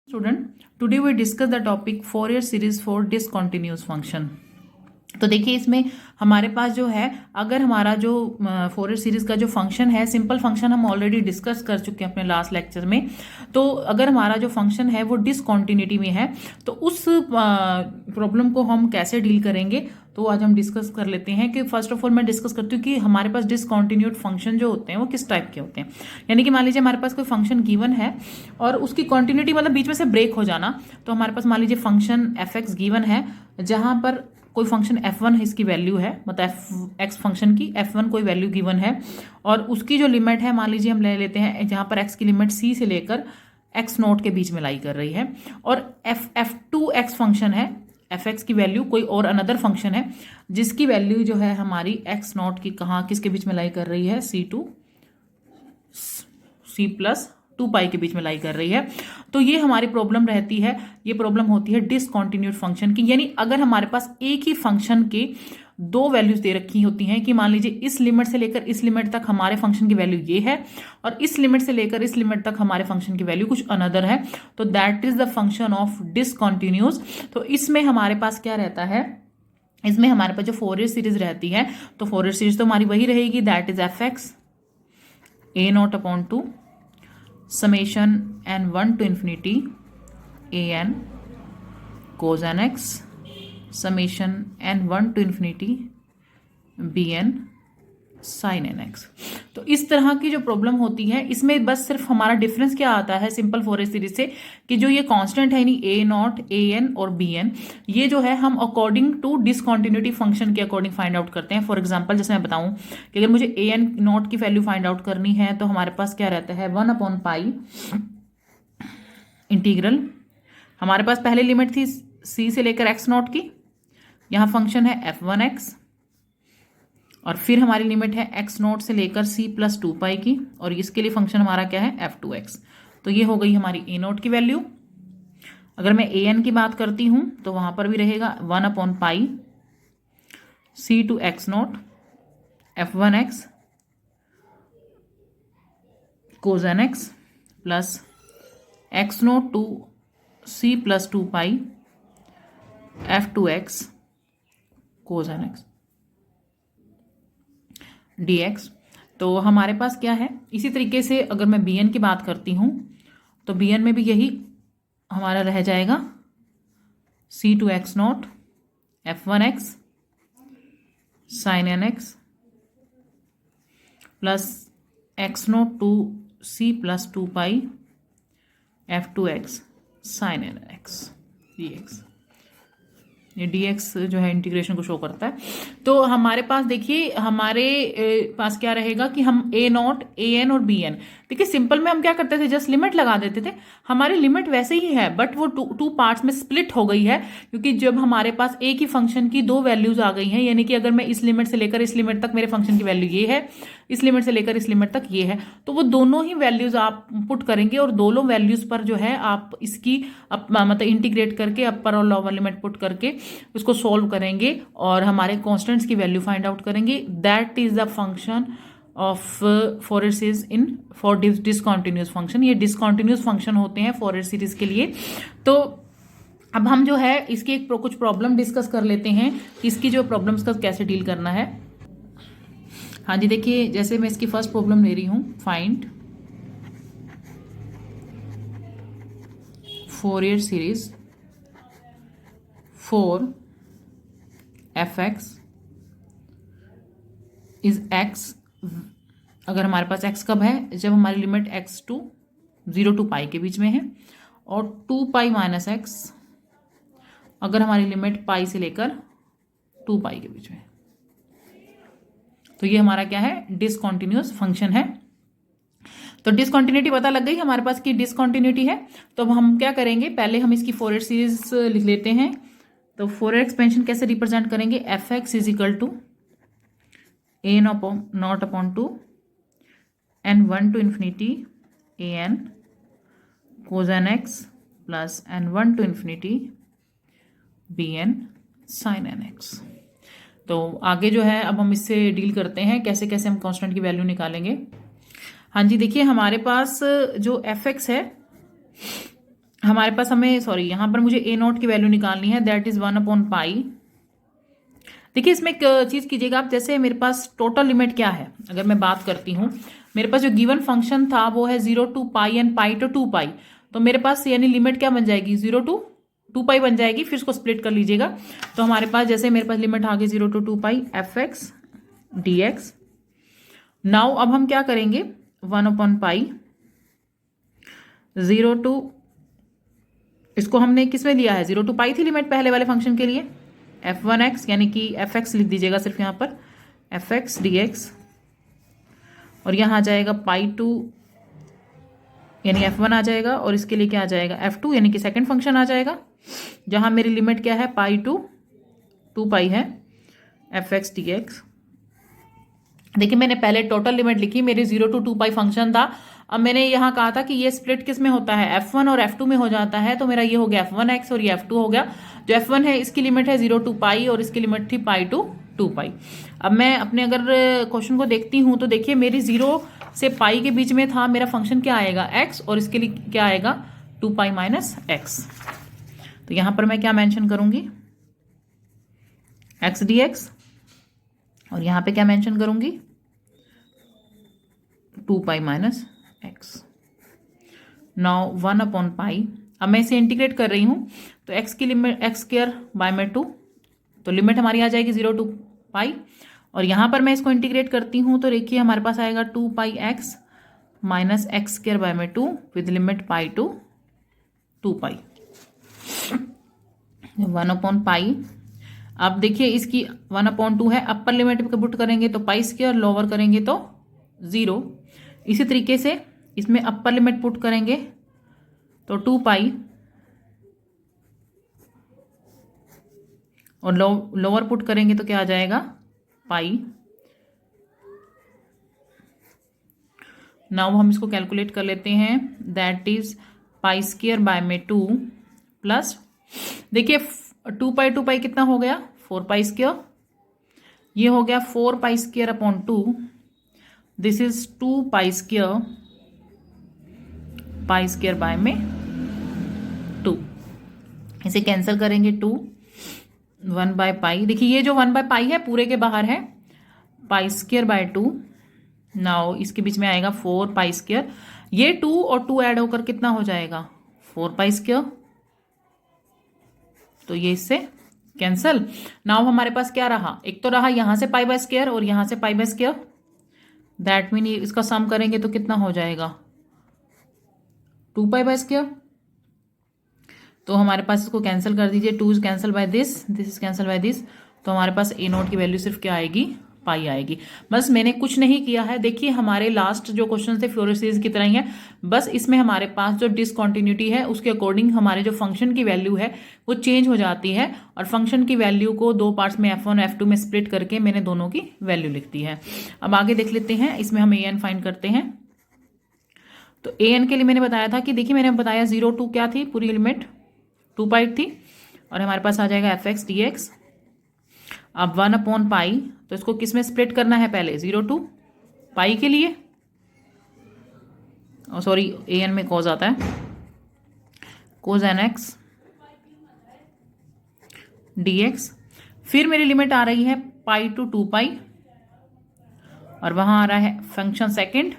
Student, today we discuss the topic Fourier series for discontinuous function. तो देखिए इसमें हमारे पास जो है, अगर हमारा जो फोरियर सीरीज का जो फंक्शन है, सिंपल फंक्शन हम ऑलरेडी डिस्कस कर चुके हैं अपने लास्ट लेक्चर में। तो अगर हमारा जो फंक्शन है वो डिसकंटिन्यूटी में है तो उस प्रॉब्लम को हम कैसे डील करेंगे, तो आज हम डिस्कस कर लेते हैं। कि फर्स्ट ऑफ ऑल मैं डिस्कस करती हूँ कि हमारे पास डिसकंटिन्यूड फंक्शन जो होते हैं वो किस टाइप के होते हैं। यानी कि मान लीजिए हमारे पास कोई फंक्शन गिवन है और उसकी कंटिन्यूटी मतलब बीच में से ब्रेक हो जाना। तो हमारे पास मान लीजिए फंक्शन एफ एक्स गिवन है, जहां पर कोई फंक्शन f1 इसकी वैल्यू है, मतलब एफ एक्स फंक्शन की f1 कोई वैल्यू गिवन है और उसकी जो लिमिट है, मान लीजिए हम ले लेते हैं जहां पर x की लिमिट c से लेकर x नोट के बीच में लाई कर रही है, और f2x फंक्शन है, एफ एक्स की वैल्यू कोई और अनदर फंक्शन है जिसकी वैल्यू जो है हमारी x नोट की कहाँ किसके बीच में लाई कर रही है, c प्लस 2 पाई के बीच में लाई कर रही है। तो ये हमारी प्रॉब्लम रहती है, ये प्रॉब्लम होती है डिसकंटिन्यूड फंक्शन की। यानी अगर हमारे पास एक ही फंक्शन के दो वैल्यूज दे रखी होती हैं कि मान लीजिए इस लिमिट से लेकर इस लिमिट तक हमारे फंक्शन की वैल्यू ये है और इस लिमिट से लेकर इस लिमिट तक हमारे फंक्शन की वैल्यू कुछ अनदर है, तो that is the function of discontinuous. तो इसमें हमारे पास क्या रहता है, इसमें हमारे पास जो फोरियर सीरीज रहती है, तो फोरियर सीरीज तो हमारी वही रहेगी, that is F x A not upon to summation n1 to infinity an cos nx summation n1 to infinity bn sin nx। तो इस तरह की जो प्रॉब्लम होती है, इसमें बस सिर्फ हमारा डिफरेंस क्या आता है सिंपल फोरियर सीरीज से, कि जो ये कांस्टेंट है यानी a नॉट a n और b n, ये जो है हम अकॉर्डिंग टू डिसकंटिन्यूटी फंक्शन के अकॉर्डिंग फाइंड आउट करते हैं। फॉर एग्जांपल जैसे मैं बताऊं कि अगर मुझे a n नॉट की वैल्यू फाइंड आउट करनी है तो हमारे पास क्या रहता है, 1/पाई इंटीग्रल, हमारे पास पहले लिमिट थी c से लेकर x नॉट की, यहाँ फंक्शन है f1x, और फिर हमारी लिमिट है x नोट से लेकर c प्लस 2 पाई की, और इसके लिए फंक्शन हमारा क्या है f2x। तो ये हो गई हमारी a नोट की वैल्यू। अगर मैं a n की बात करती हूं तो वहां पर भी रहेगा 1/पाई c to x naught f1x cos nx plus x naught to c plus 2 pi f2x cos nx dx। तो हमारे पास क्या है, इसी तरीके से अगर मैं bn की बात करती हूं तो bn में भी यही हमारा रह जाएगा, c to x naught f1x sin nx plus x naught to c plus 2 pi f2x sin nx dx। ये dx जो है इंटीग्रेशन को शो करता है। तो हमारे पास देखिए हमारे पास क्या रहेगा कि हम a नॉट a n और b n, देखिए सिंपल में हम क्या करते थे, जस्ट लिमिट लगा देते थे। हमारी लिमिट वैसे ही है बट वो टू पार्ट्स में स्प्लिट हो गई है, क्योंकि जब हमारे पास एक ही फंक्शन की दो वैल्यूज आ गई हैं, यानी कि अगर मैं इस लिमिट से लेकर इस लिमिट तक मेरे फंक्शन की वैल्यू ये है, इस लिमिट से लेकर इस लिमिट तक ये है, तो वो दोनों ही वैल्यूज आप पुट करेंगे और दोनों वैल्यूज पर जो है आप इसकी मतलब इंटीग्रेट करके अपर और लोअर लिमिट पुट करके उसको सोल्व करेंगे और हमारे कॉन्स्टेंट्स की वैल्यू फाइंड आउट करेंगे। That is the function of Fourier series in for discontinuous function. ये डिसकंटिन्यूअस फंक्शन होते हैं फोरियर सीरीज के लिए। तो अब हम जो है इसकी कुछ प्रॉब्लम डिस्कस कर लेते हैं, इसकी जो प्रॉब्लम्स का कैसे डील करना है। हाँ जी, देखिए जैसे मैं इसकी फर्स्ट प्रॉब्लम ले रही हूं, find Fourier series for f X is x. अगर हमारे पास x कब है, जब हमारी लिमिट x टू 0 टू पाई के बीच में है, और 2 पाई माइनस एक्स अगर हमारी लिमिट पाई से लेकर 2 पाई के बीच में। तो ये हमारा क्या है, डिसकंटिन्यूअस फंक्शन है। तो डिसकंटिन्यूटी पता लग गई हमारे पास कि डिसकंटिन्यूटी है। तो अब हम क्या करेंगे, पहले हम इसकी फोरियर सीरीज लिख लेते हैं। तो फोरियर एक्सपेंशन कैसे रिप्रेजेंट करेंगे, F X is equal to a naught upon to n1 to infinity an cos nx plus n1 to infinity bn sin nx। तो आगे जो है अब हम इससे डील करते हैं, कैसे कैसे हम कांस्टेंट की वैल्यू निकालेंगे। हाँ जी, देखिए हमारे पास जो एफ एक्स है हमारे पास हमें सॉरी यहाँ पर मुझे ए नॉट की वैल्यू निकालनी है, दैट इज 1/पाई। देखिए इसमें एक चीज कीजिएगा आप, जैसे मेरे पास टोटल लिमिट क्या है, अगर मैं बात करती हूँ, मेरे पास जो गिवन फंक्शन था वो है 0 to pi and pi to 2 पाई। तो मेरे पास यानी लिमिट क्या बन जाएगी, 0 to 2 पाई बन जाएगी। फिर इसको स्प्लिट कर लीजिएगा, तो हमारे पास जैसे मेरे पास लिमिट आ गई 0 to 2 pi fx dx। Now अब हम क्या करेंगे, 1/पाई 0 to, इसको हमने किस में लिया है, 0 to पाई थी लिमिट पहले वाले फंक्शन के लिए, f1x यानी कि fx लिख दीजिएगा सिर्फ यहाँ पर fx dx, और यहाँ आ जाएगा पाई टू यानी f1 आ जाएगा, और इसके लिए क्या आ जाएगा f2 यानी कि सेकंड फंक्शन आ जाएगा, जहाँ मेरी लिमिट क्या है पाई टू 2 पाई है fx dx। देखिए मैंने पहले टोटल लिमिट लिखी, मेरे 0 to 2 पाई फंक्शन था। अब मैंने यहाँ कहा था कि ये स्प्लिट किस में होता है, f1 और f2 में हो जाता है, तो मेरा ये हो गया f1x और ये f2 हो गया। जो f1 है इसकी लिमिट है 0 to पाई और इसकी लिमिट थी पाई टू 2 पाई। अब मैं अपने अगर क्वेश्चन को देखती हूँ तो देखिए मेरी 0 से पाई के बीच में था, मेरा फंक्शन क्या आएगा x, और इसके लिए क्या आएगा 2 पाई माइनस x। तो यहाँ पर मैं क्या मेंशन करूंगी, x dx, और यहाँ पे क्या मेंशन करूंगी 2 पाई माइनस x। नाउ 1/पाई, अब मैं इसे इंटीग्रेट कर रही हूं, तो x की लिमिट x² 2, तो लिमिट हमारी आ जाएगी 0 to पाई, और यहां पर मैं इसको इंटीग्रेट करती हूं तो देखिए हमारे पास आएगा 2 x minus x² 2 with limit pi to 2 pi 1/पाई। अब देखिए इसकी 1/2 है, अपर लिमिट पे पुट करेंगे तो पाई², लोअर करेंगे तो 0। इसी तरीके से इसमें अपर लिमिट पुट करेंगे तो 2 पाई, और लोअर पुट करेंगे तो क्या आ जाएगा पाई। नाउ हम इसको कैलकुलेट कर लेते हैं, दैट इज पाई² 2 प्लस, देखिए 2 पाई कितना हो गया 4 पाई², ये हो गया 4 पाई² 2, दिस इज 2 पाई² 2। इसे कैंसिल करेंगे 2 1/पाई, देखिए ये जो 1/पाई है पूरे के बाहर है, पाई² 2। नाउ इसके बीच में आएगा 4 पाई², ये 2 और 2 ऐड होकर कितना हो जाएगा 4 पाई², तो ये इससे कैंसल। नाउ हमारे पास क्या रहा, एक तो रहा यहां से पाई² और यहां से पाई², दैट मीन इसका सम करेंगे तो कितना हो जाएगा 2 पाई²। तो हमारे पास इसको कैंसिल कर दीजिए, 2 is cancel by this, this is cancel by this, तो हमारे पास ए नोट की वैल्यू सिर्फ क्या आएगी पाई आएगी। बस मैंने कुछ नहीं किया है, देखिए हमारे लास्ट जो क्वेश्चन थे फ्यूरियर सीरीज की तरह ही है, बस इसमें हमारे पास जो डिसकंटिन्यूटी है उसके अकॉर्डिंग हमारे जो फंक्शन की वैल्यू है वो चेंज हो जाती है, और फंक्शन की वैल्यू को 2 पार्ट्स में f1 और f2 में स्प्लिट करके मैंने दोनों की वैल्यू लिख दी है। अब आगे देख लेते हैं, इसमें हम an फाइंड करते हैं। तो an के लिए मैंने बताया था कि देखिए मैंने बताया 0 to क्या थी पूरी लिमिट 2 पाई थी, और हमारे पास आ जाएगा fx dx। अब 1/पाई, तो इसको किस में स्प्लिट करना है पहले 0 to पाई के लिए, सॉरी an में कॉज आता है, cos nx dx। फिर मेरी लिमिट आ रही है पाई टू 2 पाई, और वहां आ रहा है फंक्शन सेकंड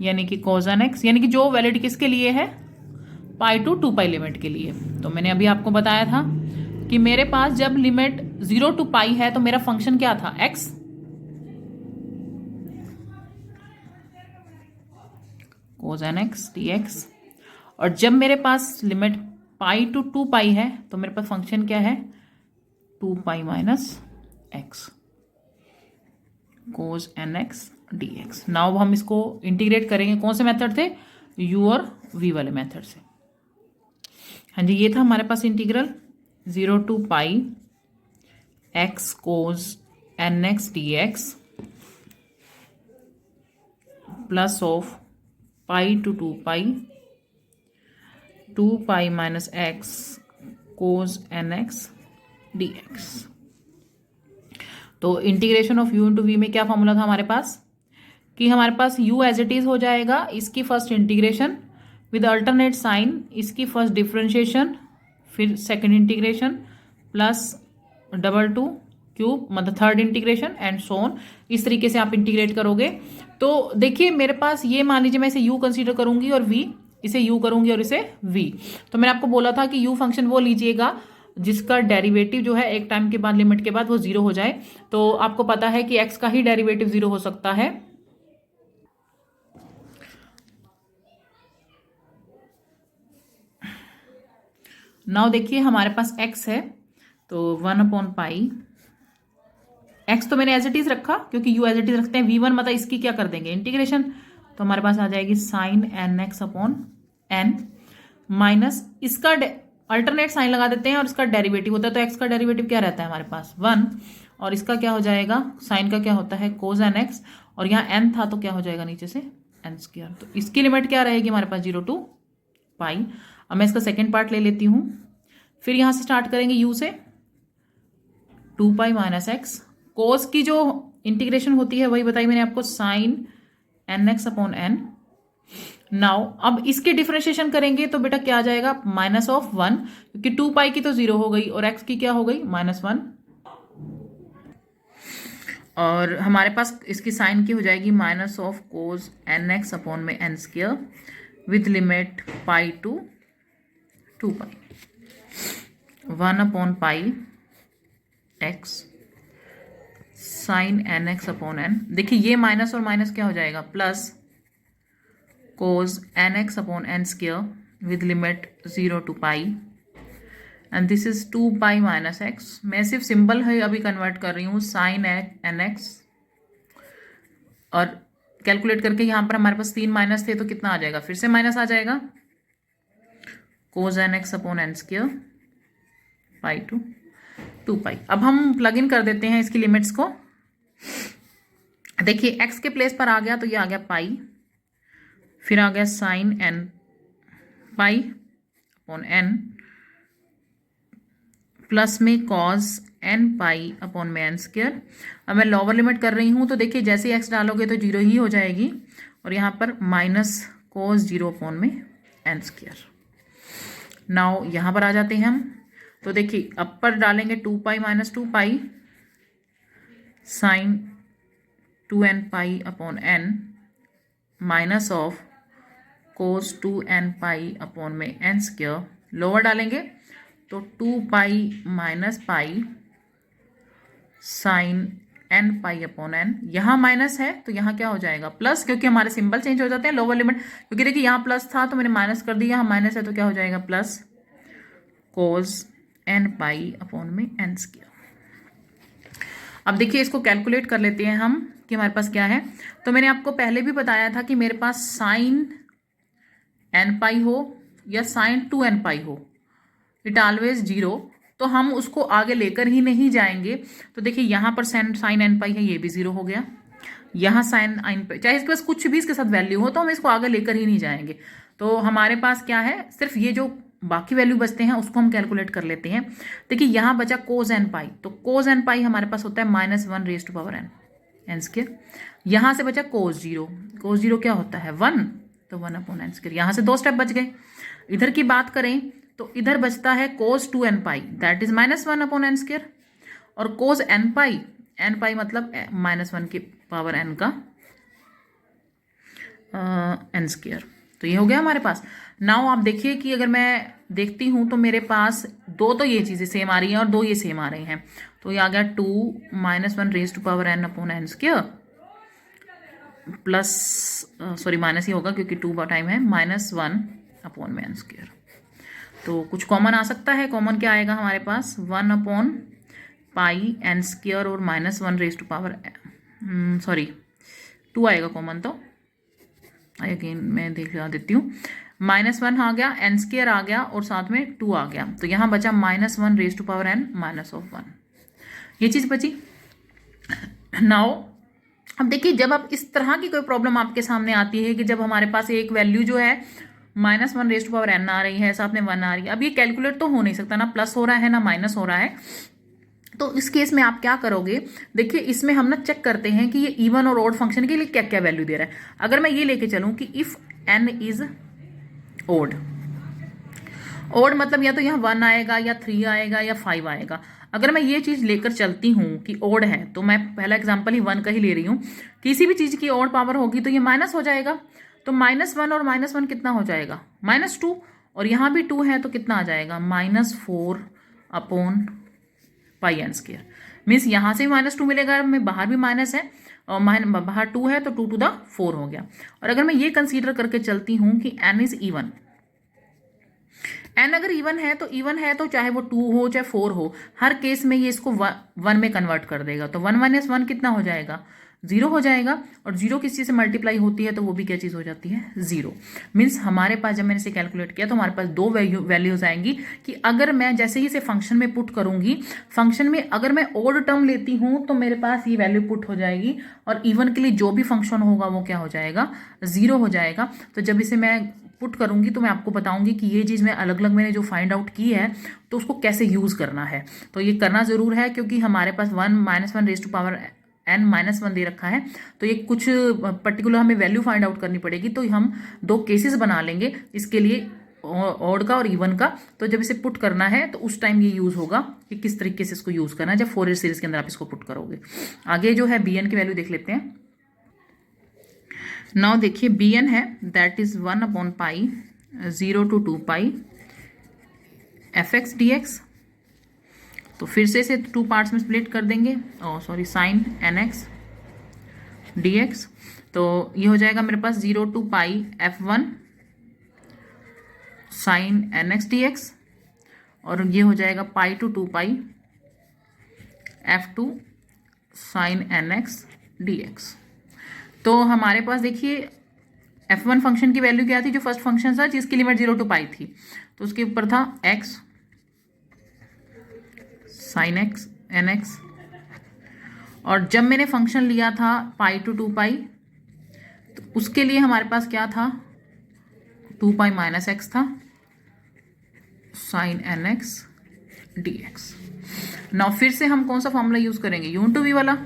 यानी कि cos nx, यानी कि जो वैलिड किसके लिए है पाई टू 2 पाई लिमिट के लिए। तो मैंने अभी आपको बताया था कि मेरे पास जब लिमिट 0 to पाई है तो मेरा फंक्शन क्या था x, cos nx dx, और जब मेरे पास लिमिट पाई टू 2 पाई है तो मेरे पास फंक्शन क्या है 2 pi minus x, cos nx dx। Now हम इसको इंटीग्रेट करेंगे, कौन से मेथड थे u और v वाले मेथड से। हाँ जी, ये था हमारे पास integral 0 to pi x cos nx dx plus of pi to 2 pi 2 pi minus x cos nx dx। तो integration of u into v में क्या फॉर्मूला था हमारे पास कि हमारे पास u एज इट इज हो जाएगा इसकी first integration with alternate sign, इसकी फर्स्ट डिफ्रेंशिएशन, फिर second integration plus double two cube मतलब third integration and so on. इस तरीके से आप इंटीग्रेट करोगे तो देखिए मेरे पास ये मान लीजिए मैं इसे u कंसीडर करूंगी और v, इसे u करूंगी और इसे v। तो मैंने आपको बोला था कि u फंक्शन वो लीजिएगा जिसका डेरिवेटिव जो है एक टाइम के बाद लिमिट के बाद वो जीरो हो जाए। तो आपको पता है कि x का ही डेरिवेटिव जीरो हो सकता है। नाउ देखिए हमारे पास x है तो 1/पाई, x तो मैंने एज इट इज रखा क्योंकि u एज इट इज रखते हैं। v1 मतलब इसकी क्या कर देंगे इंटीग्रेशन, तो हमारे पास आ जाएगी साइन nx/n माइनस इसका अल्टरनेट साइन लगा देते हैं और इसका डेरिवेटिव होता है। तो x का डेरिवेटिव क्या रहता है हमारे पास 1 और इसका क्या हो जाएगा साइन का क्या होता है कोस nx और यहाँ n था तो क्या हो जाएगा नीचे से n²। तो इसकी लिमिट क्या रहेगी हमारे पास 0 to पाई। अब मैं इसका सेकेंड पार्ट ले लेती हूँ, फिर यहाँ से स्टार्ट करेंगे u से 2 माइनस एक्स, कोस की जो इंटीग्रेशन होती है वही बताई मैंने आपको साइन nx/n। नाउ अब इसके डिफरेंशिएशन करेंगे तो बेटा क्या आ जाएगा -1 क्योंकि 2 की तो 0 हो गई और x की क्या हो गई -1 और हमारे पास इसकी साइन की हो जाएगी -cos nx/n² with limit pi to 2 1/पाई x साइन nx/n। देखिए ये माइनस और माइनस क्या हो जाएगा plus cos nx/n² with limit 0 to pi and this is 2 minus x। मैं सिर्फ सिंबल है अभी कन्वर्ट कर रही हूँ साइन nx और कैलकुलेट करके यहाँ पर हमारे पास 3 माइनस थे तो कितना आ जाएगा फिर से माइनस आ जाएगा cos nx/n² pi to 2 pi. अब हम प्लग इन कर देते हैं इसकी लिमिट्स को। देखिए x के प्लेस पर आ गया तो ये आ गया पाई, फिर आ गया साइन n पाई/n प्लस में cos n पाई/n²। अब मैं लोअर लिमिट कर रही हूँ तो देखिए जैसे ही x डालोगे तो 0 ही हो जाएगी और यहाँ पर माइनस cos 0/n²। नाउ यहाँ पर आ जाते हैं हम तो देखिए अपर डालेंगे 2 माइनस 2 पाई साइन 2n पाई/n माइनस ऑफ cos 2n पाई/n²। लोअर डालेंगे तो 2 माइनस पाई साइन n पाई/n। यहाँ माइनस है तो यहाँ क्या हो जाएगा प्लस, क्योंकि हमारे सिंबल चेंज हो जाते हैं लोअर लिमिट। क्योंकि देखिए यहाँ प्लस था तो मैंने माइनस कर दिया, यहाँ माइनस है तो क्या हो जाएगा प्लस cos n पाई/n²। अब देखिए इसको कैलकुलेट कर लेते हैं हम कि हमारे पास क्या है। तो मैंने आपको पहले भी बताया था कि मेरे पास साइन n पाई हो या साइन 2n पाई हो, इट ऑलवेज 0, तो हम उसको आगे लेकर ही नहीं जाएंगे। तो देखिए यहाँ पर साइन n पाई है, ये भी 0 हो गया। यहाँ साइन n पाई, चाहे इसके पास कुछ भी इसके साथ वैल्यू हो तो हम इसको आगे लेकर ही नहीं जाएंगे। तो हमारे पास क्या है, सिर्फ ये जो बाकी वैल्यू बचते हैं उसको हम कैलकुलेट कर लेते हैं। देखिए यहाँ बचा कोस n पाई, तो कोस n पाई हमारे पास होता है -1n n²। यहाँ से बचा कोस 0, कोस 0 क्या होता है 1, तो 1/n²। यहाँ से 2 स्टेप बच गए। इधर की बात करें तो इधर बचता है cos 2n pi, that is -1/n², और cos n पाई मतलब -1n का n²। तो ये हो गया हमारे पास। नाउ आप देखिए कि अगर मैं देखती हूँ तो मेरे पास दो तो ये चीज़ें सेम आ रही हैं और दो ये सेम आ रही हैं। तो ये आ गया 2 -1n/n² प्लस सॉरी माइनस ही होगा क्योंकि 2 टाइम है -1/n²। तो कुछ कॉमन आ सकता है। कॉमन क्या आएगा हमारे पास 1/n² और -1 सॉरी 2 आएगा कॉमन। तो अगेन मैं दिखा देती हूँ, -1 आ गया, n² आ गया और साथ में 2 आ गया। तो यहाँ बचा -1/n -1, ये चीज़ बची। नाउ अब देखिए जब आप इस तरह की कोई प्रॉब्लम आपके सामने आती है कि जब हमारे पास एक वैल्यू जो है -1/n आ रही है, साथ में 1 आ रही है, अब ये कैलकुलेट तो हो नहीं सकता, ना प्लस हो रहा है ना माइनस हो रहा है। तो इस केस में आप क्या करोगे, देखिए इसमें हम ना चेक करते हैं कि ये इवन और ऑड फंक्शन के लिए क्या क्या वैल्यू दे रहा है। अगर मैं ये लेके चलूं कि if n is odd. Odd मतलब या तो यहाँ 1 आएगा या 3 आएगा या 5 आएगा। अगर मैं ये चीज़ लेकर चलती हूँ कि ओड है, तो मैं पहला एग्जाम्पल ही 1 का ही ले रही हूँ, किसी भी चीज़ की ओड पावर होगी तो ये माइनस हो जाएगा। तो -1 और -1 कितना हो जाएगा, -2, और यहाँ भी 2 है तो कितना आ जाएगा, -4 upon pi N square. Means यहाँ से भी -2 मिलेगा, में बाहर भी माइनस है और बाहर 2 है तो 2 to the 4 हो गया। और अगर मैं ये कंसीडर करके चलती हूँ कि n इज इवन, n अगर इवन है तो चाहे वो 2 हो चाहे 4 हो, हर केस में ये इसको 1 में कन्वर्ट कर देगा। तो 1 - 1 कितना हो जाएगा, 0 हो जाएगा। और 0 किस चीज़ से मल्टीप्लाई होती है तो वो भी क्या चीज़ हो जाती है, 0। मीन्स हमारे पास जब मैंने इसे कैलकुलेट किया तो हमारे पास दो वैल्यूज आएंगी कि अगर मैं जैसे ही इसे फंक्शन में पुट करूंगी, फंक्शन में अगर मैं ओड टर्म लेती हूँ तो मेरे पास ये वैल्यू पुट हो जाएगी, और इवन के लिए जो भी फंक्शन होगा वो क्या हो जाएगा, 0 हो जाएगा। तो जब इसे मैं पुट करूंगी तो मैं आपको बताऊंगी कि ये चीज़ मैं अलग अलग मैंने जो फाइंड आउट की है तो उसको कैसे यूज़ करना है। तो ये करना ज़रूर है क्योंकि हमारे पास 1 - 1 रेज़ टू पावर n -1 दे रखा है, तो ये कुछ पर्टिकुलर हमें वैल्यू फाइंड आउट करनी पड़ेगी। तो हम दो केसेस बना लेंगे इसके लिए, ऑड का और इवन का। तो जब इसे पुट करना है तो उस टाइम ये यूज़ होगा कि किस तरीके से इसको यूज़ करना है जब फोरियर सीरीज के अंदर आप इसको पुट करोगे। आगे जो है bn की वैल्यू देख लेते हैं। नाउ देखिए bn है दैट इज 1/पाई 0 to 2 पाई fx dx। तो फिर से इसे 2 पार्ट्स में स्प्लिट कर देंगे, साइन nx dx। तो ये हो जाएगा मेरे पास 0 to pi f1 sine nx dx, और ये हो जाएगा pi to 2 pi f2 sine nx dx। तो हमारे पास देखिए f1 फंक्शन की वैल्यू क्या थी, जो फर्स्ट फंक्शन था जिसकी लिमिट 0 to पाई थी, तो उसके ऊपर था x साइन x nx। और जब मैंने फंक्शन लिया था पाई to 2 पाई, तो उसके लिए हमारे पास क्या था, 2 पाई माइनस x था साइन nx dx। नाउ फिर से हम कौन सा फॉर्मूला यूज करेंगे, u into v वाला,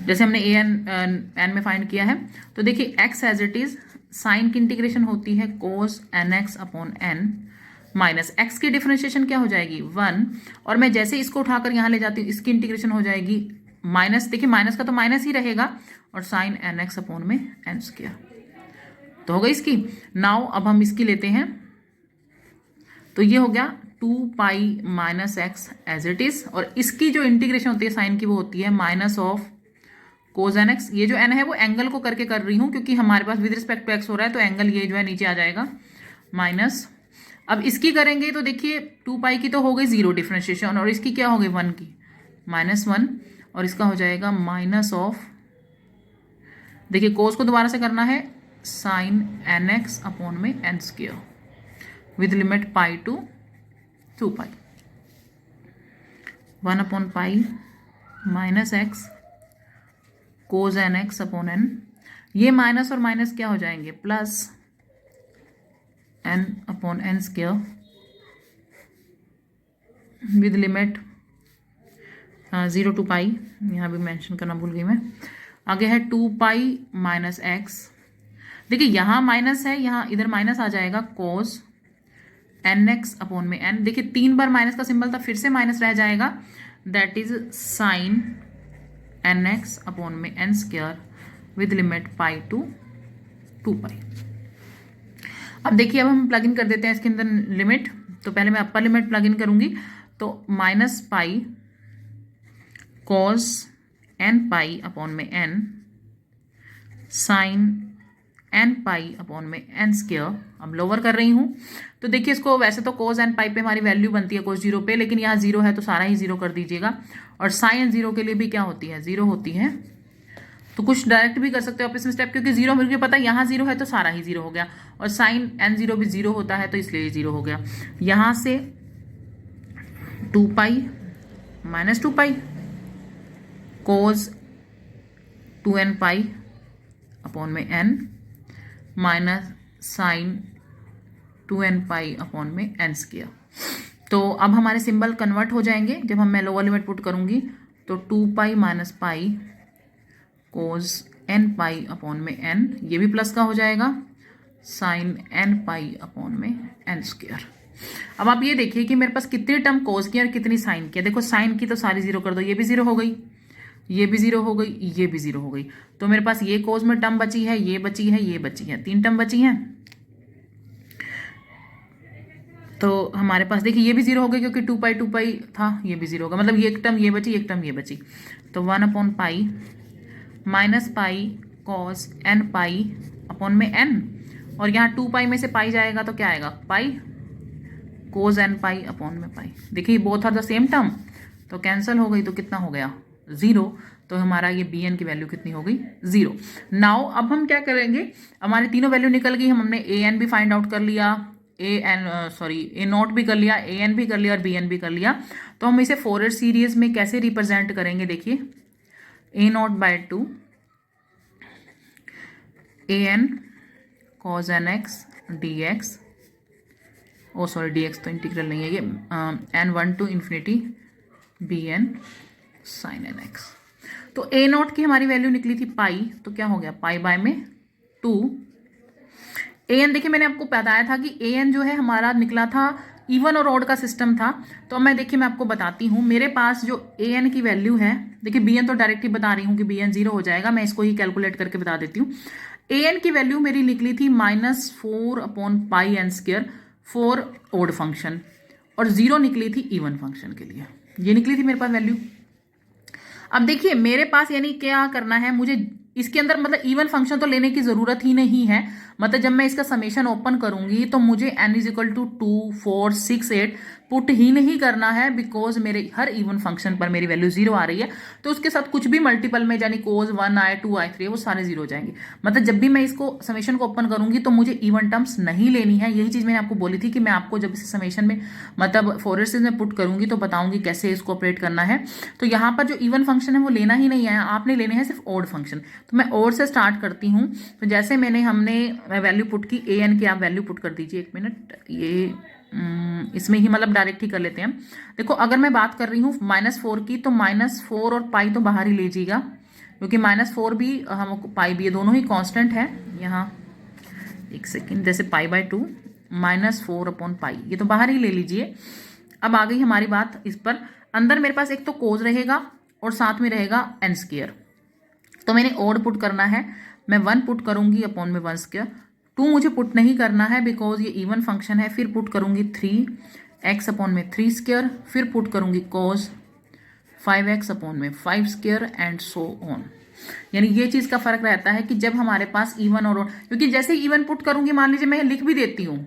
जैसे हमने n में फाइंड किया है। तो देखिए x as it is, sine की इंटीग्रेशन होती है cos nx upon n, minus x की डिफरेंशिएशन क्या हो जाएगी 1, और मैं जैसे इसको उठाकर यहाँ ले जाती हूँ इसकी इंटीग्रेशन हो जाएगी माइनस, देखिए माइनस का तो माइनस ही रहेगा, और साइन nx अपॉन में n स्क्वायर। तो हो गई इसकी। नाउ अब हम इसकी लेते हैं, तो ये हो गया 2 pi minus X as it is, और इसकी जो इंटीग्रेशन होती है साइन की वो होती है minus of cos N X. ये जो एन है वो एंगल को करके कर रही हूँ क्योंकि हमारे पास विद रिस्पेक्ट टू एक्स हो रहा है, तो एंगल ये जो है नीचे आ जाएगा माइनस। अब इसकी करेंगे तो देखिए 2 पाई की तो हो गई 0 डिफरेंशिएशन, और इसकी क्या हो गई 1 की -1, और इसका हो जाएगा माइनस ऑफ, देखिए कोस को दोबारा से करना है साइन एन एक्स अपॉन में n square with limit pi to 2 pi, 1/पाई minus x cos N x upon n. ये माइनस और माइनस क्या हो जाएंगे, plus n upon n square with limit 0 to pi, यहाँ भी मेंशन करना भूल गई मैं। आगे है 2 पाई माइनस एक्स, देखिए यहाँ माइनस है, यहाँ इधर माइनस आ जाएगा कोस एन एक्स अपॉन में एन। देखिए 3 बार माइनस का सिंबल था, फिर से माइनस रह जाएगा, that is sine N x upon में n square with limit pi to 2 pi. अब देखिए अब हम प्लग इन कर देते हैं इसके अंदर लिमिट। तो पहले मैं अपर लिमिट प्लग इन करूंगी, तो minus pi cos N pi upon में n sine n pi upon में एन स्क्वायर। अब लोअर कर रही हूँ, तो देखिए इसको वैसे तो कोस एन पाई पे हमारी वैल्यू बनती है कोस 0 पे, लेकिन यहाँ 0 है तो सारा ही 0 कर दीजिएगा, और साइन 0 के लिए भी क्या होती है 0 होती है। तो कुछ डायरेक्ट भी कर सकते हो आप इसमें स्टेप, क्योंकि 0 मुझे पता है यहाँ 0 है तो सारा ही 0 हो गया, और साइन एन 0 भी 0 होता है तो इसलिए 0 हो गया। यहाँ से 2 pi minus 2 pi cos 2n pi upon में n minus sine 2n pi upon में n स्क्वायर। तो अब हमारे सिंबल कन्वर्ट हो जाएंगे जब हम मैं लोअर लिमिट पुट करूंगी, तो 2 पाई माइनस पाई कोस n पाई अपॉन में n, ये भी प्लस का हो जाएगा, साइन एन पाई अपॉन में एन स्क्वायर। अब आप ये देखिए कि मेरे पास कितनी टर्म कोस की और कितनी साइन की है। देखो साइन की तो सारी जीरो कर दो, ये भी जीरो हो गई, ये भी जीरो हो गई, ये भी जीरो हो गई। तो मेरे पास ये कोस में टर्म बची है, ये बची है, ये बची है, 3 टर्म बची हैं। तो हमारे पास देखिए ये भी जीरो हो गई क्योंकि 2 पाई था, ये भी जीरो होगा, मतलब ये एक टर्म ये बची, एक टर्म ये बची। तो 1 upon pi minus pi cos N pi upon में एन, और यहाँ 2 पाई में से पाई जाएगा तो क्या आएगा, पाई कोस एन पाई अपॉन में पाई। देखिए both are the same term, तो कैंसिल हो गई, तो कितना हो गया, 0। तो हमारा ये बी एन की वैल्यू कितनी हो गई, 0। नाउ अब हम क्या करेंगे, हमारी तीनों वैल्यू निकल गई, हमने ए एन भी फाइंड आउट कर लिया, ए नॉट भी कर लिया, ए एन भी कर लिया और बी एन भी कर लिया। तो हम इसे फॉरवर्ड सीरीज में कैसे रिप्रेजेंट करेंगे, देखिए a naught by 2 a n cos n x D x, oh sorry d x तो इंटीग्रल नहीं है ये, n 1 to infinity b n sine N x. तो ए नॉट की हमारी वैल्यू निकली थी पाई, तो क्या हो गया, पाई बाय में 2। ए एन देखिए मैंने आपको बताया था कि ए एन जो है हमारा निकला था इवन और ऑड का सिस्टम था। तो मैं देखिए मैं आपको बताती हूँ, मेरे पास जो ए एन की वैल्यू है, देखिए बी एन तो डायरेक्ट ही बता रही हूँ कि बी एन 0 हो जाएगा, मैं इसको ही कैलकुलेट करके बता देती हूँ। ए एन की वैल्यू मेरी निकली थी -4 upon pi N square for odd function, और 0 निकली थी इवन फंक्शन के लिए, ये निकली थी मेरे पास वैल्यू। अब देखिए मेरे पास यानी क्या करना है, मुझे इसके अंदर मतलब इवन फंक्शन तो लेने की जरूरत ही नहीं है, मतलब जब मैं इसका समेशन ओपन करूंगी तो मुझे n = 2, 4, 6, 8 पुट ही नहीं करना है, बिकॉज मेरे हर इवन फंक्शन पर मेरी वैल्यू 0 आ रही है। तो उसके साथ कुछ भी मल्टीपल में यानी कोस 1 आए 2 आए 3 वो सारे 0 हो जाएंगे। मतलब जब भी मैं इसको समेशन को ओपन करूंगी तो मुझे इवन टर्म्स नहीं लेनी है। यही चीज मैंने आपको बोली थी कि मैं आपको जब इसे समेशन में मतलब फॉरवर्ड सीरीज में पुट करूंगी तो बताऊंगी कैसे इसको ऑपरेट करना है। तो यहाँ पर जो इवन फंक्शन है वो लेना ही नहीं है, आपने लेने हैं सिर्फ ऑड फंक्शन। तो मैं ऑड से स्टार्ट करती हूँ। तो जैसे हमने वैल्यू पुट की ए एन की, आप वैल्यू पुट कर दीजिए, 1 मिनट, ये इसमें ही मतलब डायरेक्ट ही कर लेते हैं। देखो अगर मैं बात कर रही हूँ -4 की, तो -4 और पाई तो बाहर ही लीजिएगा, क्योंकि -4 भी हम पाई भी, ये दोनों ही कांस्टेंट है। यहाँ एक सेकेंड, जैसे पाई बाय 2 -4 अपॉन पाई, ये तो बाहर ही ले लीजिए। अब आ गई हमारी बात इस पर, अंदर मेरे पास एक तो कोस रहेगा और साथ में रहेगा एन स्क्वायर। तो मैंने ओड पुट करना है, मैं 1 पुट करूंगी अपॉन में 1 स्क्वायर। 2 मुझे पुट नहीं करना है बिकॉज ये इवन फंक्शन है। फिर पुट करूंगी 3x अपॉन में 3 स्क्वायर, फिर पुट करूंगी cos 5x अपॉन में 5 स्क्वायर एंड सो ऑन। यानी ये चीज का फर्क रहता है कि जब हमारे पास इवन और क्योंकि जैसे इवन पुट करूंगी, मान लीजिए मैं लिख भी देती हूँ,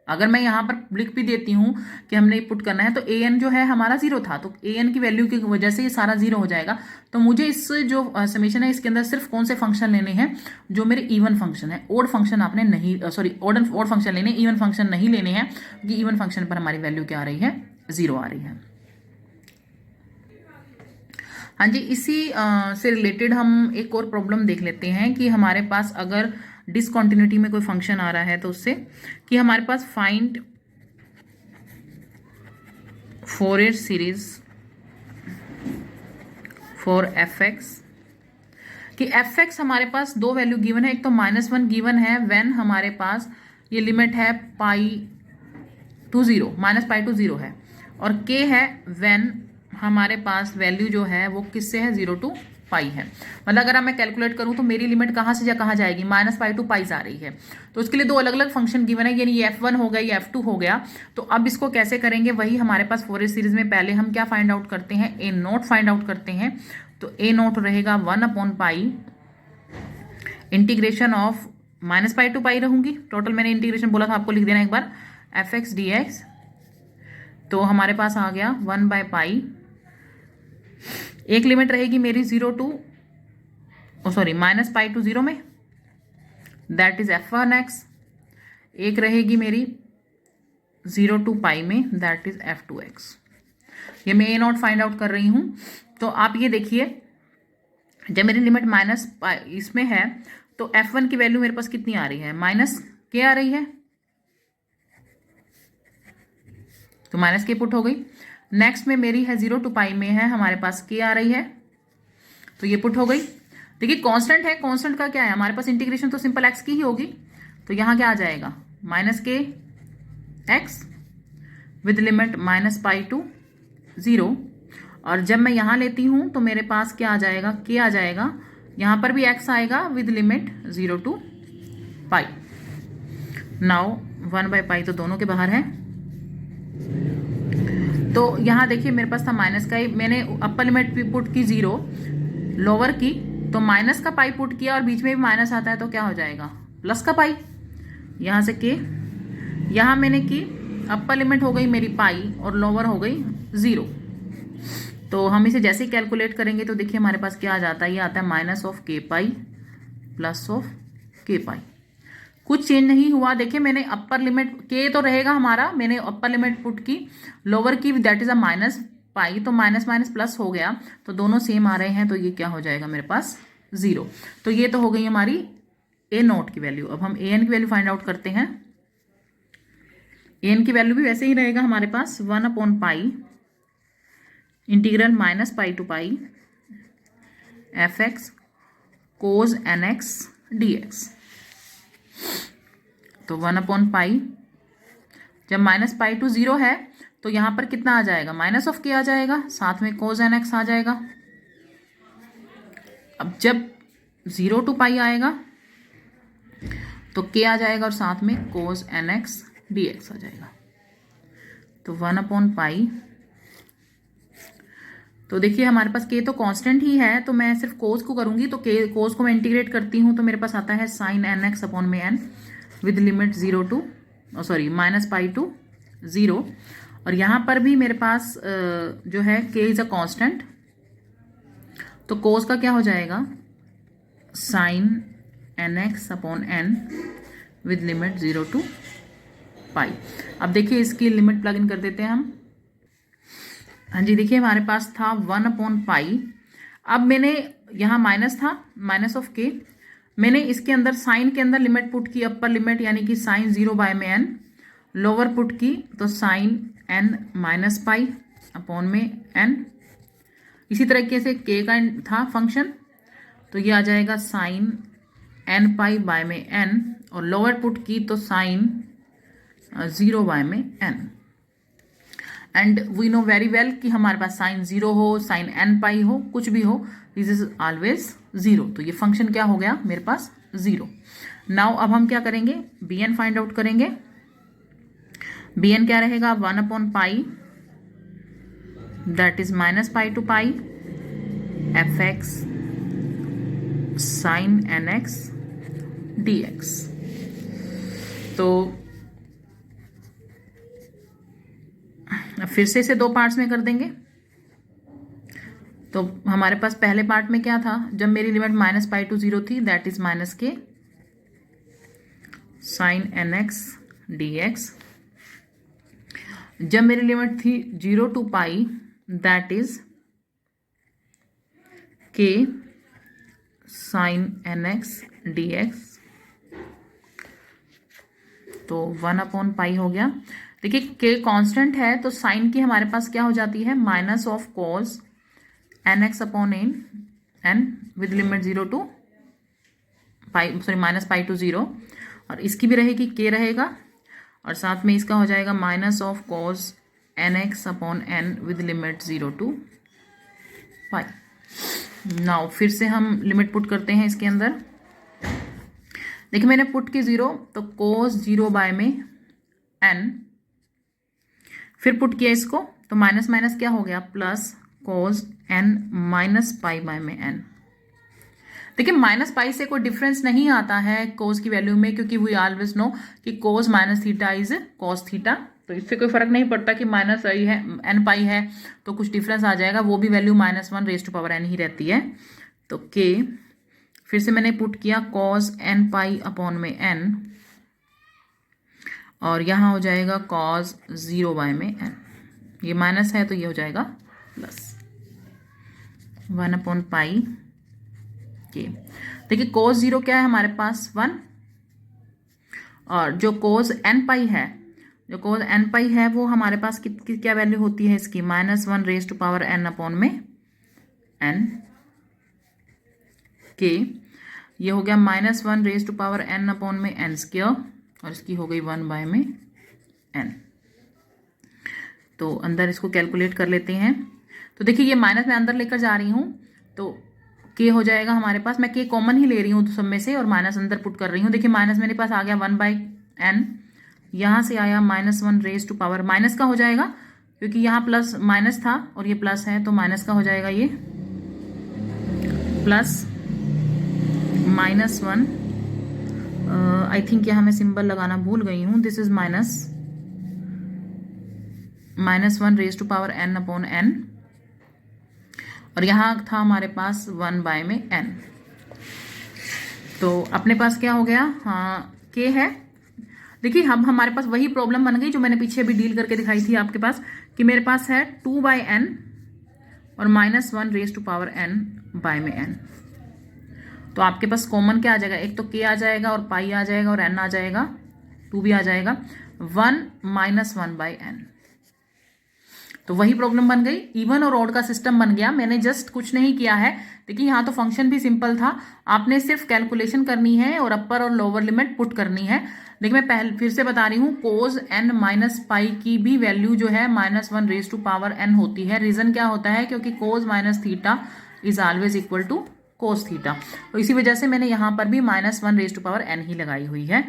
अगर मैं यहाँ पर लिख भी देती हूँ कि हमने पुट करना है, तो ए एन जो है हमारा 0 था, तो ए एन की वैल्यू की वजह से ये सारा 0 हो जाएगा। तो मुझे इस जो समेशन है इसके अंदर सिर्फ कौन से फंक्शन लेने हैं, जो मेरे इवन फंक्शन है। ओड फंक्शन आपने नहीं, सॉरी ओड फंक्शन लेने, इवन फंक्शन नहीं लेने हैं, क्योंकि इवन फंक्शन पर हमारी वैल्यू क्या आ रही है, 0 आ रही है। हाँ जी, इसी से रिलेटेड हम एक और प्रॉब्लम देख लेते हैं कि हमारे पास अगर डिसकॉन्टिन्यूटी में कोई फंक्शन आ रहा है, तो उससे कि हमारे पास find Fourier series for f x, कि एफ एक्स हमारे पास 2 वैल्यू गिवन है। एक तो -1 गिवन है व्हेन हमारे पास ये लिमिट है पाई टू 0, -पाई टू 0 है, और के है व्हेन हमारे पास वैल्यू जो है वो किससे है, 0 to पाई है। मतलब अगर मैं कैलकुलेट करूं तो मेरी लिमिट कहां से कहां जाएगी, -पाई टू पाई आ रही है। तो उसके लिए 2 अलग अलग फंक्शन गिवन है, यानी ये f1 हो गया, ये f2 हो गया। तो अब इसको कैसे करेंगे, वही हमारे पास फॉरवर्ड सीरीज में पहले हम क्या फाइंड आउट करते हैं, ए नॉट फाइंड आउट करते हैं। तो ए नॉट रहेगा 1 upon pi integration of -pi to pi रहूंगी, टोटल मैंने इंटीग्रेशन बोला था आपको, लिख देना एक बार, एफ एक्स डी एक्स। तो हमारे पास आ गया 1 बाय पाई, एक लिमिट रहेगी मेरी 0 to -पाई टू 0 में, दैट इज f1x। एक रहेगी मेरी 0 to पाई में, दैट इज f2x। ये मैं ए नॉट फाइंड आउट कर रही हूं। तो आप ये देखिए, जब मेरी लिमिट -पाई इसमें है तो f1 की वैल्यू मेरे पास कितनी आ रही है, -k आ रही है, तो -k पुट हो गई। नेक्स्ट में मेरी है 0 to पाई में है हमारे पास k आ रही है, तो ये पुट हो गई। देखिए कांस्टेंट है, कांस्टेंट का क्या है हमारे पास, इंटीग्रेशन तो सिंपल x की ही होगी, तो यहाँ क्या आ जाएगा, माइनस के X with limit minus pi to 0। और जब मैं यहाँ लेती हूँ तो मेरे पास क्या आ जाएगा, के आ जाएगा, यहाँ पर भी एक्स आएगा with limit 0 to pi. Now 1/पाई तो दोनों के बाहर है, तो यहाँ देखिए मेरे पास था माइनस का ही, मैंने अपर लिमिट पुट की 0, लोअर की तो माइनस का पाई पुट किया और बीच में भी माइनस आता है तो क्या हो जाएगा, प्लस का पाई। यहाँ से के, यहाँ मैंने की अपर लिमिट हो गई मेरी पाई और लोअर हो गई 0। तो हम इसे जैसे ही कैलकुलेट करेंगे तो देखिए हमारे पास क्या आ जाता है, ये आता है माइनस ऑफ के पाई प्लस ऑफ के पाई। कुछ चेंज नहीं हुआ। देखिए मैंने अपर लिमिट के तो रहेगा हमारा, मैंने अपर लिमिट पुट की, लोअर की that is a minus pi, तो माइनस माइनस प्लस हो गया, तो दोनों सेम आ रहे हैं, तो ये क्या हो जाएगा मेरे पास 0। तो ये तो हो गई हमारी ए नॉट की वैल्यू। अब हम ए एन की वैल्यू फाइंड आउट करते हैं। ए एन की वैल्यू भी वैसे ही रहेगा हमारे पास 1/पाई integral minus pi to pi f x cos N x D x. तो 1/पाई, जब माइनस पाई टू 0 है तो यहाँ पर कितना आ जाएगा, माइनस ऑफ के आ जाएगा, साथ में कोज एन एक्स आ जाएगा। अब जब 0 टू पाई आएगा तो के आ जाएगा और साथ में कोज एन एक्स डी एक्स आ जाएगा। तो 1/पाई, तो देखिए हमारे पास के तो कांस्टेंट ही है, तो मैं सिर्फ कोस को करूंगी, तो के कोस को मैं इंटीग्रेट करती हूँ तो मेरे पास आता है साइन एन एक्स अपॉन में N with limit 0 to minus pi to 0। और यहाँ पर भी मेरे पास जो है के इज अ कांस्टेंट, तो कोस का क्या हो जाएगा, sine N x upon N with limit 0 to pi. अब देखिए इसकी लिमिट प्लग इन कर देते हैं हम। हाँ जी, देखिए हमारे पास था 1/पाई। अब मैंने यहाँ माइनस था, माइनस ऑफ के, मैंने इसके अंदर साइन के अंदर लिमिट पुट की, अपर लिमिट यानी कि साइन 0/n, लोअर पुट की तो sine n minus pi upon में n। इसी तरीके से के का था फंक्शन, तो ये आ जाएगा साइन n पाई बाय में n, और लोअर पुट की तो sine 0/n। And we know very well कि हमारे पास साइन 0 हो, साइन n पाई हो, कुछ भी हो, दिस इज ऑलवेज 0। तो ये फंक्शन क्या हो गया मेरे पास 0। नाउ अब हम क्या करेंगे, बी एन फाइंड आउट करेंगे। बी एन क्या रहेगा, 1/पाई that is minus pi to pi f x sine N x D x. तो फिर से इसे 2 पार्ट्स में कर देंगे। तो हमारे पास पहले पार्ट में क्या था, जब मेरी लिमिट माइनस पाई टू 0 थी दैट इज माइनस के sine N x D X. जब मेरी लिमिट थी 0 टू पाई दैट इज के sine N x D x. तो 1/पाई हो गया। देखिए के कांस्टेंट है तो साइन की हमारे पास क्या हो जाती है, minus of cos N x upon N with limit 0 to pi, minus pi to 0। और इसकी भी रहेगी, के रहेगा, और साथ में इसका हो जाएगा minus of cos N x upon N with limit 0 to pi. Now फिर से हम लिमिट पुट करते हैं इसके अंदर। देखिए मैंने पुट की 0, तो कोस 0 में n, फिर पुट किया इसको तो माइनस माइनस क्या हो गया, plus cos n minus pi by में n। देखिए माइनस पाई से कोई डिफरेंस नहीं आता है कोस की वैल्यू में, क्योंकि वी ऑलवेज नो कि कोस minus theta is cos theta, तो इससे कोई फर्क नहीं पड़ता कि माइनस आई है n पाई है तो कुछ डिफरेंस आ जाएगा, वो भी वैल्यू -1 ही रहती है। तो के फिर से मैंने पुट किया कॉस n पाई अपॉन में n, और यहाँ हो जाएगा कॉस 0 में n। ये माइनस है तो ये हो जाएगा प्लस 1/पाई के। देखिए कोस 0 क्या है हमारे पास 1, और जो कोस n पाई है, जो कोस n पाई है वो हमारे पास क्या वैल्यू होती है इसकी, -1n अपॉन में n के। ये हो गया -1 raise to power n upon में n स्क्वायर, और इसकी हो गई 1 में n। तो अंदर इसको कैलकुलेट कर लेते हैं। तो देखिए ये माइनस मैं अंदर लेकर जा रही हूँ, तो k हो जाएगा हमारे पास, मैं k कॉमन ही ले रही हूँ सब में से और माइनस अंदर पुट कर रही हूँ। देखिए माइनस मेरे पास आ गया 1/n, यहाँ से आया -1 रेज टू पावर, माइनस का हो जाएगा क्योंकि यहाँ प्लस माइनस था और ये प्लस है, तो माइनस का हो जाएगा ये प्लस -1। आई थिंक यहाँ मैं सिंबल लगाना भूल गई हूँ, this is -1 raise to power n upon n, और यहाँ था हमारे पास 1 में n। तो अपने पास क्या हो गया, हाँ k है। देखिए हम हमारे पास वही प्रॉब्लम बन गई जो मैंने पीछे अभी डील करके दिखाई थी आपके पास, कि मेरे पास है 2/n और -1 रेज टू पावर n में n। तो आपके पास कॉमन क्या आ जाएगा, एक तो k आ जाएगा और पाई आ जाएगा और n आ जाएगा, 2 भी आ जाएगा, 1 -1/n। तो वही प्रॉब्लम बन गई, इवन और ऑड का सिस्टम बन गया। मैंने जस्ट कुछ नहीं किया है, देखिए यहाँ तो फंक्शन भी सिंपल था, आपने सिर्फ कैलकुलेशन करनी है और अपर और लोअर लिमिट पुट करनी है। देखिए मैं पहले फिर से बता रही हूँ, कोज n माइनस पाई की भी वैल्यू जो है -1 रेज टू पावर n होती है। रीजन क्या होता है, क्योंकि cos minus theta is always equal to cos theta, तो इसी वजह से मैंने यहाँ पर भी -1 रेज टू पावर n ही लगाई हुई है।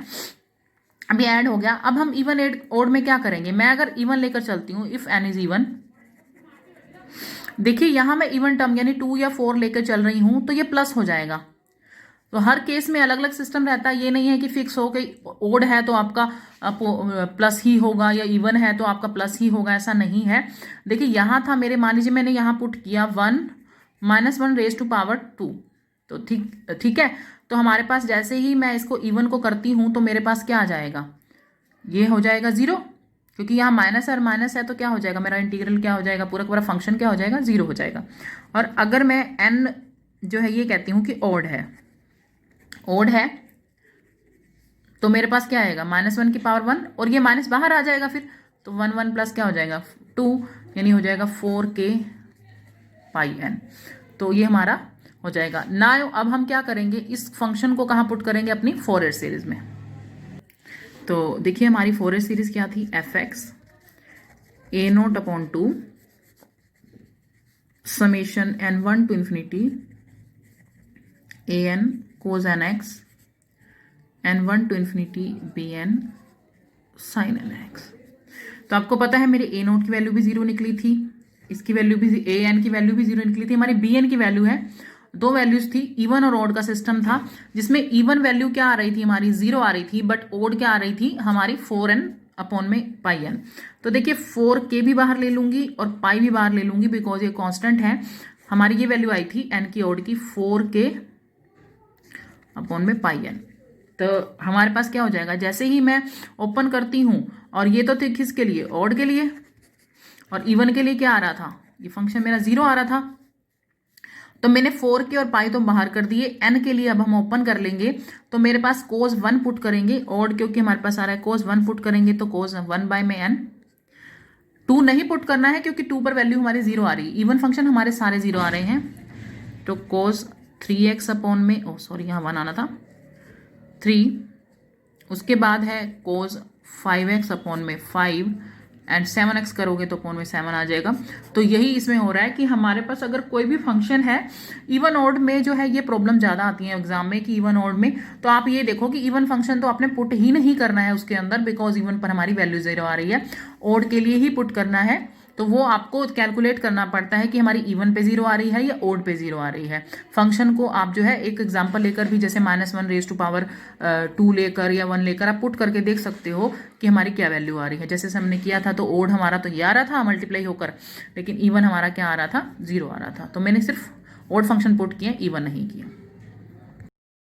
अभी ऐड हो गया, अब हम इवन ओड में क्या करेंगे, मैं अगर इवन लेकर चलती हूँ, इफ n इज इवन, देखिए यहां मैं इवन टर्म यानी 2 या 4 लेकर चल रही हूं तो ये प्लस हो जाएगा। तो हर केस में अलग अलग सिस्टम रहता है, ये नहीं है कि फिक्स हो गई ओड है तो आपका प्लस ही होगा या इवन है तो आपका प्लस ही होगा, ऐसा नहीं है। देखिए यहां था मेरे, मान लीजिए मैंने यहां पुट किया 1 -1 रेज टू पावर 2, तो ठीक है। तो हमारे पास जैसे ही मैं इसको इवन को करती हूं तो मेरे पास क्या आ जाएगा, ये हो जाएगा 0, क्योंकि यहाँ माइनस और माइनस है तो क्या हो जाएगा, मेरा इंटीग्रल क्या हो जाएगा, पूरा पूरा फंक्शन क्या हो जाएगा, 0 हो जाएगा। और अगर मैं n जो है ये कहती हूँ कि ओड है तो मेरे पास क्या आएगा, -1 की पावर 1, और ये माइनस बाहर आ जाएगा फिर, तो 1 प्लस क्या हो जाएगा 2, यानी हो जाएगा 4k पाई n। तो ये हमारा हो जाएगा ना। अब हम क्या करेंगे, इस फंक्शन को कहाँ पुट करेंगे, अपनी फोरियर सीरीज में। तो देखिए हमारी फोरियर सीरीज क्या थी, fx a0 अपॉन 2 summation n1 to infinity an cos nx n1 to infinity bn sin nx। तो आपको पता है मेरे a0 की वैल्यू भी 0 निकली थी, इसकी वैल्यू भी, an की वैल्यू भी 0 निकली थी, हमारी bn की वैल्यू है, दो वैल्यूज थी, इवन और ऑड का सिस्टम था, जिसमें इवन वैल्यू क्या आ रही थी हमारी 0 आ रही थी, बट ऑड क्या आ रही थी हमारी 4n अपॉन में पाई n। तो देखिए 4k भी बाहर ले लूंगी और पाई भी बाहर ले लूंगी, बिकॉज ये कांस्टेंट है। हमारी ये वैल्यू आई थी n की ऑड की 4k अपॉन में पाई n। तो हमारे पास क्या हो जाएगा, जैसे ही मैं ओपन करती हूं, और ये तो थे किसके लिए, ऑड के लिए, और इवन के लिए क्या आ रहा था, ये फंक्शन मेरा 0 आ रहा था, तो मैंने 4k और पाई तो बाहर कर दिए। n के लिए अब हम ओपन कर लेंगे, तो मेरे पास cos 1 पुट करेंगे, ऑड क्योंकि हमारे पास आ रहा है cos 1 पुट करेंगे, तो cos 1 में n। 2 नहीं पुट करना है क्योंकि 2 पर वैल्यू हमारी 0 आ रही है, इवन फंक्शन हमारे सारे 0 आ रहे हैं, तो cos 3x अपॉन में, ओ सॉरी यहाँ 1 आना था, 3, उसके बाद है cos 5x अपॉन में 5 एंड 7x करोगे तो अपॉन में 7 आ जाएगा। तो यही इसमें हो रहा है कि हमारे पास अगर कोई भी फंक्शन है, इवन ऑड में जो है ये प्रॉब्लम ज़्यादा आती है एग्जाम में कि इवन ऑड में, तो आप ये देखो कि इवन फंक्शन तो आपने पुट ही नहीं करना है उसके अंदर, बिकॉज इवन पर हमारी वैल्यू 0 आ रही है, ऑड के लिए ही पुट करना है। तो वो आपको कैलकुलेट करना पड़ता है कि हमारी इवन पे 0 आ रही है या ओड पे 0 आ रही है। फंक्शन को आप जो है एक एग्जांपल लेकर भी, जैसे -1 रेज टू पावर 2 लेकर या 1 लेकर आप पुट करके देख सकते हो कि हमारी क्या वैल्यू आ रही है। जैसे हमने किया था तो ओड हमारा तो ये आ रहा था मल्टीप्लाई होकर, लेकिन इवन हमारा क्या आ रहा था, 0 आ रहा था। तो मैंने सिर्फ ओड फंक्शन पुट किया, इवन नहीं किया।